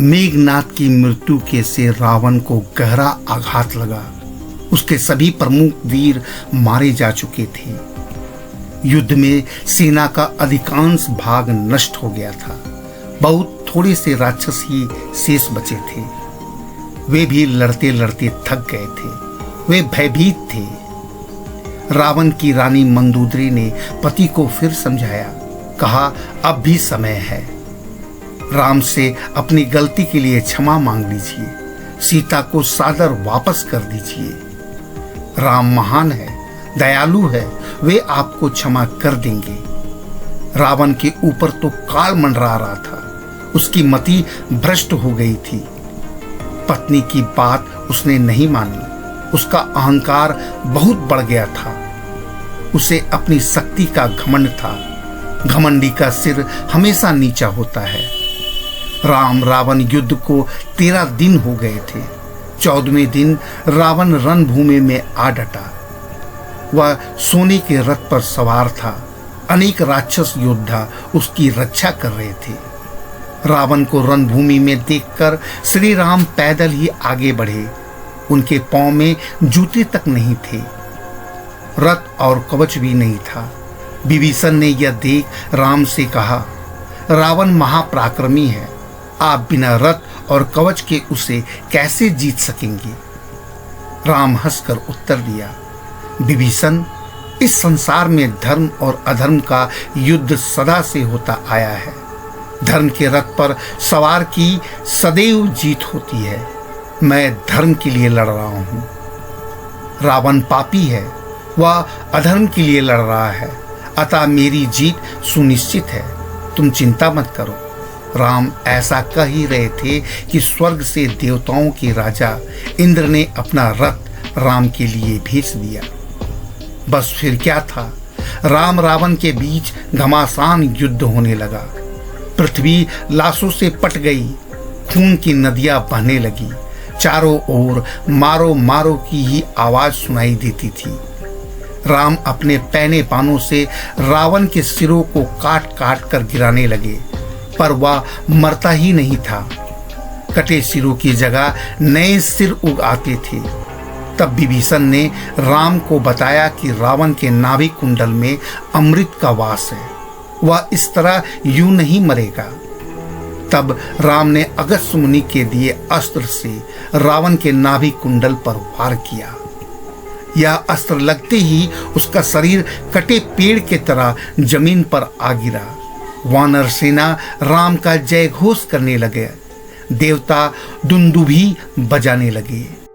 मेघनाद की मृत्यु के से रावण को गहरा आघात लगा। उसके सभी प्रमुख वीर मारे जा चुके थे। युद्ध में सेना का अधिकांश भाग नष्ट हो गया था। बहुत थोड़े से राक्षस ही शेष बचे थे। वे भी लड़ते लड़ते थक गए थे। वे भयभीत थे। रावण की रानी मंदोदरी ने पति को फिर समझाया। कहा, अब भी समय है। राम से अपनी गलती के लिए क्षमा मांग लीजिए। सीता को सादर वापस कर दीजिए। राम महान है, दयालु है, वे आपको क्षमा कर देंगे। रावण के ऊपर तो काल मंडरा रहा था। उसकी मति भ्रष्ट हो गई थी। पत्नी की बात उसने नहीं मानी। उसका अहंकार बहुत बढ़ गया था। उसे अपनी शक्ति का घमंड था। घमंडी का सिर हमेशा नीचा होता है। राम रावण युद्ध को 13 दिन हो गए थे। 14वें दिन रावण रणभूमि में आ डटा। वह सोने के रथ पर सवार था। अनेक राक्षस योद्धा उसकी रक्षा कर रहे थे। रावण को रणभूमि में देखकर श्री राम पैदल ही आगे बढ़े। उनके पांव में जूते तक नहीं थे। रथ और कवच भी नहीं था। विभीषण ने यह देख राम से कहा, रावण महापराक्रमी है। आप बिना रथ और कवच के उसे कैसे जीत सकेंगे? राम हंसकर उत्तर दिया, विभीषण, इस संसार में धर्म और अधर्म का युद्ध सदा से होता आया है। धर्म के रथ पर सवार की सदैव जीत होती है। मैं धर्म के लिए लड़ रहा हूं। रावण पापी है। वह अधर्म के लिए लड़ रहा है। अतः मेरी जीत सुनिश्चित है। तुम चिंता मत करो। राम ऐसा कह ही रहे थे कि स्वर्ग से देवताओं के राजा इंद्र ने अपना रथ राम के लिए भेज दिया। बस फिर क्या था, राम रावण के बीच घमासान युद्ध होने लगा। पृथ्वी लाशों से पट गई। खून की नदियां बहने लगी। चारों ओर मारो मारो की ही आवाज सुनाई देती थी। राम अपने पैने बाणों से रावण के सिरों को काट काट कर गिराने लगे, पर वह मरता ही नहीं था। कटे सिरों की जगह नए सिर उग आते थे। तब विभीषण ने राम को बताया कि रावण के नाभि कुंडल में अमृत का वास है। वह इस तरह यूं नहीं मरेगा। तब राम ने अगस्त्य मुनि के दिए अस्त्र से रावण के नाभि कुंडल पर वार किया। यह अस्त्र लगते ही उसका शरीर कटे पेड़ के तरह जमीन पर आ गिरा। वानर सेना राम का जय घोष करने लगे। देवता दुंदुभी बजाने लगे।